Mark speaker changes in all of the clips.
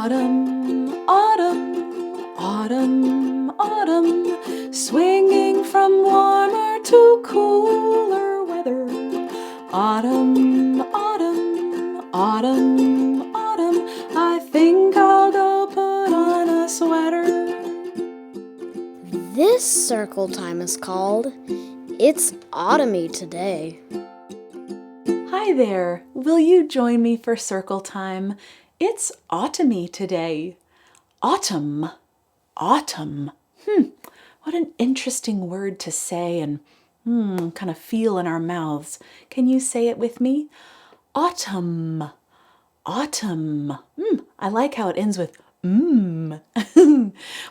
Speaker 1: Autumn, autumn, autumn, autumn, swinging from warmer to cooler weather. Autumn, autumn, autumn, autumn, I think I'll go put on a sweater.
Speaker 2: This circle time is called It's Autumny Today.
Speaker 1: Hi there, will you join me for circle time? It's autumny today. Autumn, autumn. What an interesting word to say and kind of feel in our mouths. Can you say it with me? Autumn, autumn. I like how it ends with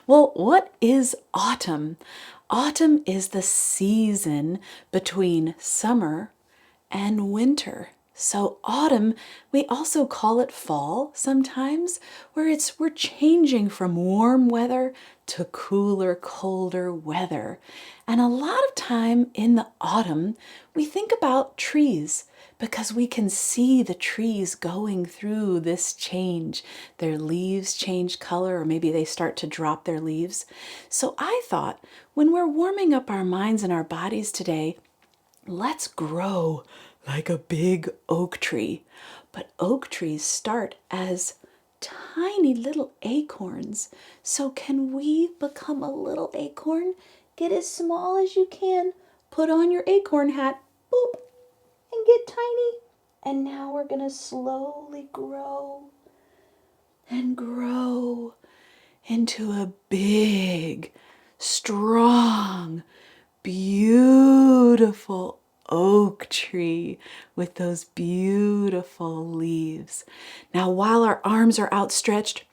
Speaker 1: Well, what is autumn? Autumn is the season between summer and winter. So autumn, we also call it fall sometimes, where we're changing from warm weather to cooler, colder weather. And a lot of time in the autumn, we think about trees because we can see the trees going through this change. Their leaves change color, or maybe they start to drop their leaves. So I thought when we're warming up our minds and our bodies today, let's grow like a big oak tree. But oak trees start as tiny little acorns. So can we become a little acorn? Get as small as you can. Put on your acorn hat. Boop. And get tiny. And now we're going to slowly grow and grow into a big, strong, beautiful oak tree with those beautiful leaves. Now, while our arms are outstretched,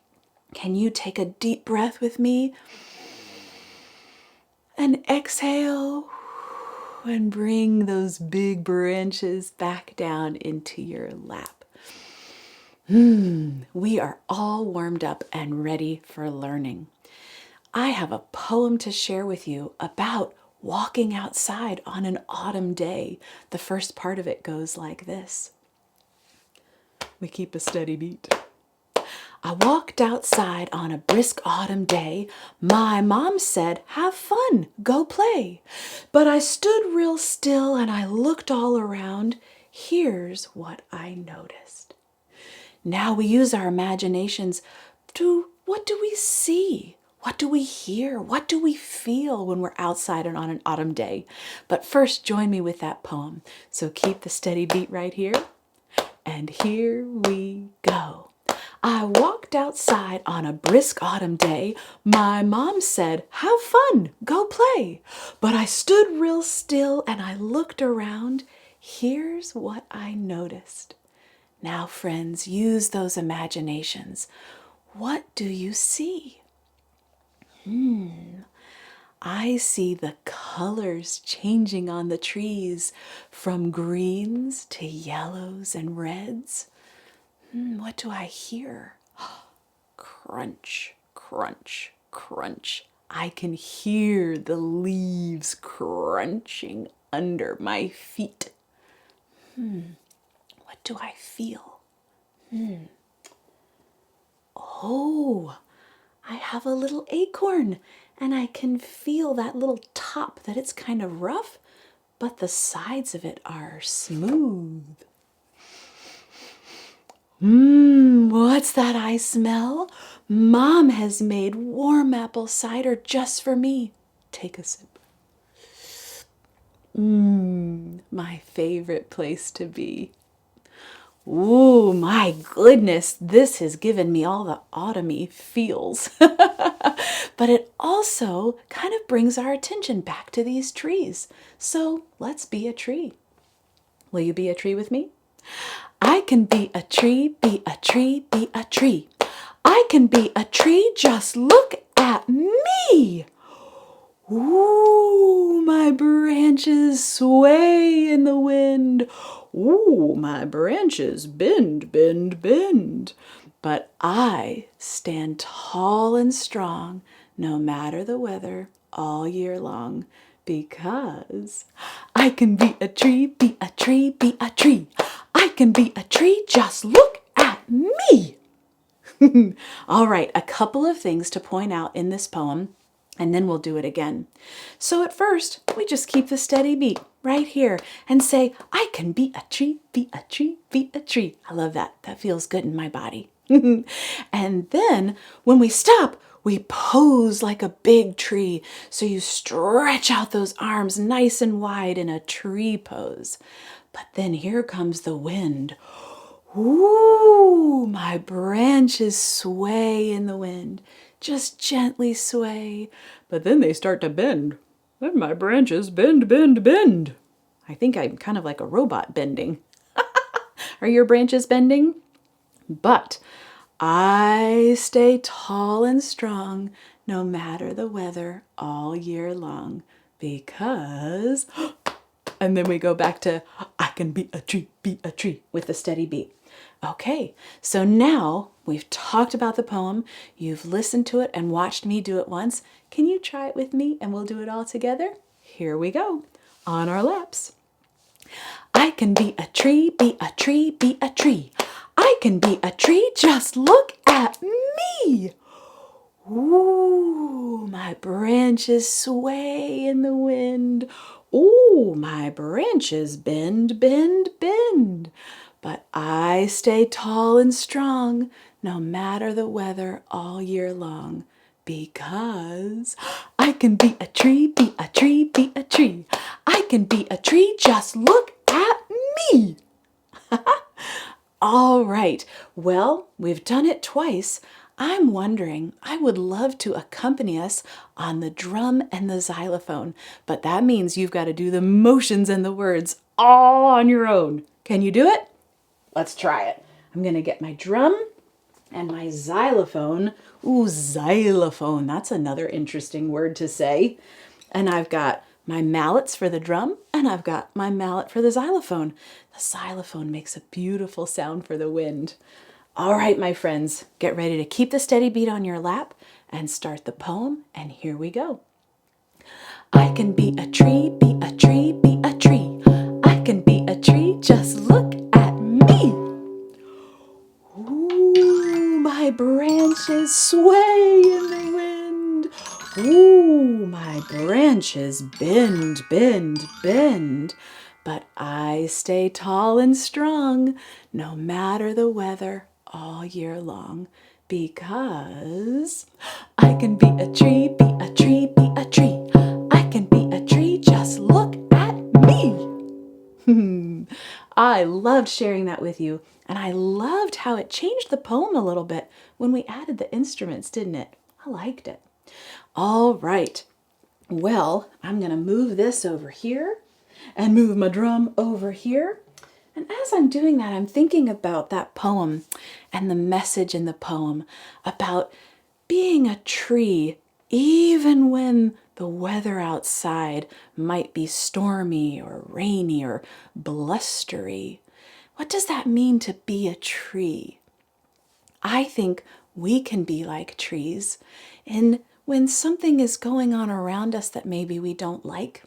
Speaker 1: can you take a deep breath with me? And exhale and bring those big branches back down into your lap. We are all warmed up and ready for learning. I have a poem to share with you about walking outside on an autumn day. The first part of it goes like this. We keep a steady beat. I walked outside on a brisk autumn day. My mom said, "Have fun, go play." But I stood real still and I looked all around. Here's what I noticed. Now we use our imaginations what do we see? What do we hear? What do we feel when we're outside and on an autumn day? But first, join me with that poem. So keep the steady beat right here. And here we go. I walked outside on a brisk autumn day. My mom said, "Have fun, go play." But I stood real still and I looked around. Here's what I noticed. Now, friends, use those imaginations. What do you see? I see the colors changing on the trees from greens to yellows and reds. What do I hear? Crunch, crunch, crunch. I can hear the leaves crunching under my feet. What do I feel? Oh, I have a little acorn and I can feel that little top that it's kind of rough, but the sides of it are smooth. What's that I smell? Mom has made warm apple cider just for me. Take a sip. My favorite place to be. Ooh, my goodness, this has given me all the autumny feels. But it also kind of brings our attention back to these trees. So let's be a tree. Will you be a tree with me? I can be a tree, be a tree, be a tree. I can be a tree, just look at me. Ooh, my branches sway in the wind. Ooh, my branches bend, bend, bend. But I stand tall and strong, no matter the weather, all year long, because I can be a tree, be a tree, be a tree. I can be a tree, just look at me. All right, a couple of things to point out in this poem, and then we'll do it again. So at first, we just keep the steady beat right here and say, I can be a tree, be a tree, be a tree. I love that. That feels good in my body. And then when we stop, we pose like a big tree. So you stretch out those arms nice and wide in a tree pose. But then here comes the wind. Ooh, my branches sway in the wind, just gently sway. But then they start to bend. Then my branches bend, bend, bend. I think I'm kind of like a robot bending. Are your branches bending? But I stay tall and strong no matter the weather all year long because... And then we go back to, I can be a tree with a steady beat. Okay, so now we've talked about the poem, you've listened to it and watched me do it once. Can you try it with me and we'll do it all together? Here we go, on our laps. I can be a tree, be a tree, be a tree. I can be a tree, just look at me. Ooh, my branches sway in the wind. Ooh, my branches bend, bend, bend. But I stay tall and strong, no matter the weather all year long. Because I can be a tree, be a tree, be a tree. I can be a tree, just look at me. All right, well, we've done it twice. I'm wondering, I would love to accompany us on the drum and the xylophone, but that means you've got to do the motions and the words all on your own. Can you do it? Let's try it. I'm going to get my drum and my xylophone. Ooh, xylophone, that's another interesting word to say. And I've got my mallets for the drum, and I've got my mallet for the xylophone. The xylophone makes a beautiful sound for the wind. All right, my friends, get ready to keep the steady beat on your lap and start the poem, and here we go. I can be a tree, be a tree, be a tree. I can be a tree, just look at me. Ooh, my branches sway in the wind. Ooh, my branches bend, bend, bend. But I stay tall and strong, no matter the weather all year long. Because I can be a tree, be a tree, be a tree. I can be a tree, just look at me. I loved sharing that with you, and I loved how it changed the poem a little bit when we added the instruments, didn't it? I liked it. All right. Well, I'm going to move this over here and move my drum over here. And as I'm doing that, I'm thinking about that poem and the message in the poem about being a tree even when the weather outside might be stormy or rainy or blustery. What does that mean to be a tree? I think we can be like trees, and when something is going on around us that maybe we don't like,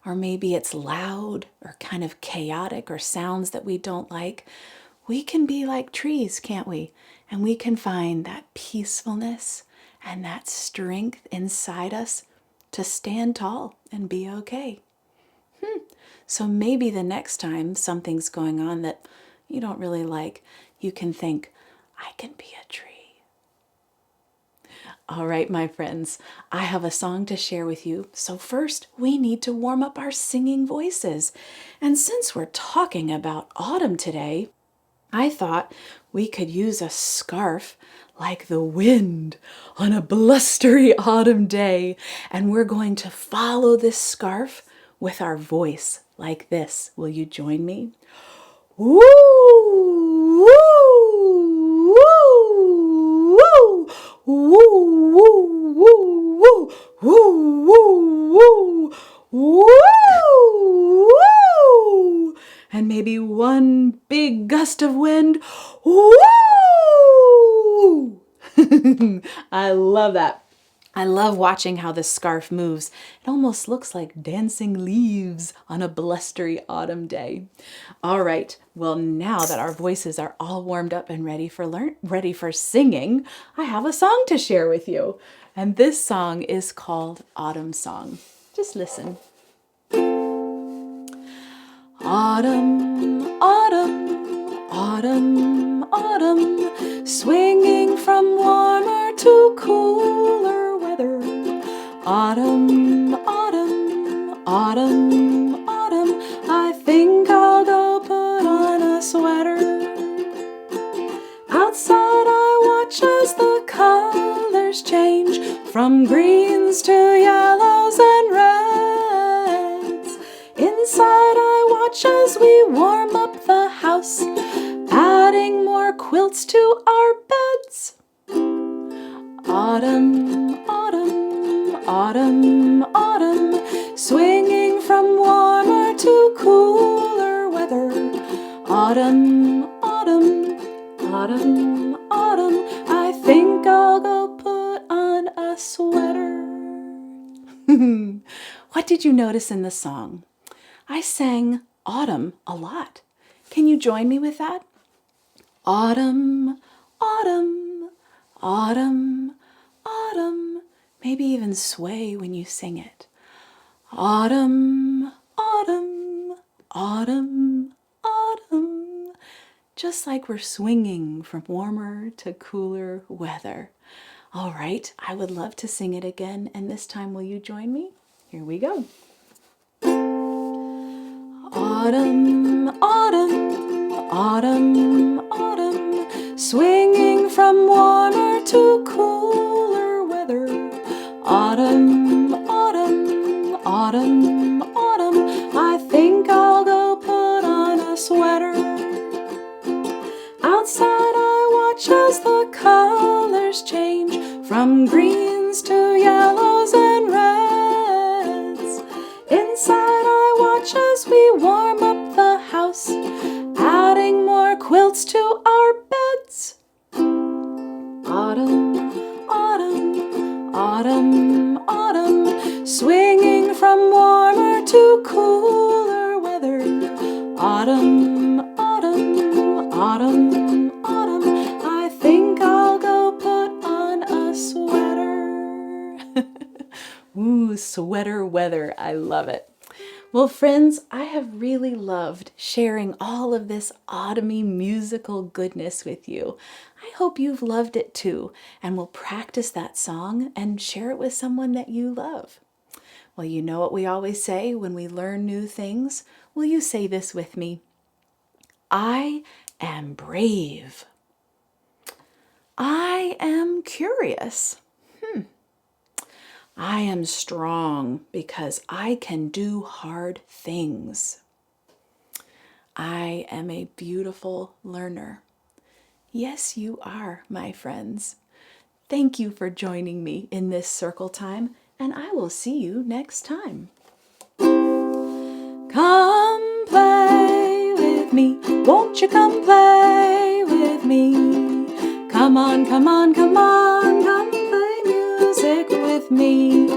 Speaker 1: or maybe it's loud or kind of chaotic or sounds that we don't like, we can be like trees, can't we? And we can find that peacefulness and that strength inside us to stand tall and be okay. So maybe the next time something's going on that you don't really like, you can think, I can be a tree. All right, my friends, I have a song to share with you. So first, we need to warm up our singing voices. And since we're talking about autumn today, I thought we could use a scarf like the wind on a blustery autumn day. And we're going to follow this scarf with our voice like this. Will you join me? Woo! Woo! Woo! Woo! Woo! Woo! Woo! Woo! Woo! Woo! Woo! And maybe one big gust of wind. Woo! I love that. I love watching how this scarf moves. It almost looks like dancing leaves on a blustery autumn day. All right, well, now that our voices are all warmed up and ready for singing, I have a song to share with you. And this song is called Autumn Song. Just listen. Autumn, autumn, autumn, autumn, swinging from warmer to cooler weather. Autumn, autumn, autumn, autumn, I think I'll go put on a sweater. Outside I watch as the colors change from greens to yellows and reds. Inside I watch as we warm up the house, adding more quilts to our beds. Autumn, autumn, autumn, autumn, swinging from warmer to cooler weather. Autumn, autumn, autumn, autumn, I think I'll go put on a sweater. What did you notice in the song? I sang autumn a lot. Can you join me with that? Autumn, autumn, autumn, autumn. Maybe even sway when you sing it. Autumn, autumn, autumn, autumn. Just like we're swinging from warmer to cooler weather. All right, I would love to sing it again, and this time will you join me? Here we go. Autumn, autumn, autumn, autumn, swinging from warmer to cooler weather. Autumn, autumn, autumn, autumn, I think I'll go put on a sweater. Outside I watch as the colors change from greens to yellows and reds. Inside I watch as we warm up the house, adding more quilts to our beds. Autumn, autumn, autumn, autumn, swinging from warmer to cooler weather. Autumn, autumn, autumn, autumn, I think I'll go put on a sweater. Ooh, sweater weather, I love it. Well, friends, I have really loved sharing all of this autumny musical goodness with you. I hope you've loved it too, and will practice that song and share it with someone that you love. Well, you know what we always say when we learn new things? Will you say this with me? I am brave. I am curious. I am strong because I can do hard things. I am a beautiful learner. Yes, you are, my friends. Thank you for joining me in this circle time, and I will see you next time. Come play with me. Won't you come play with me? Come on, come on, come on, come play music with me.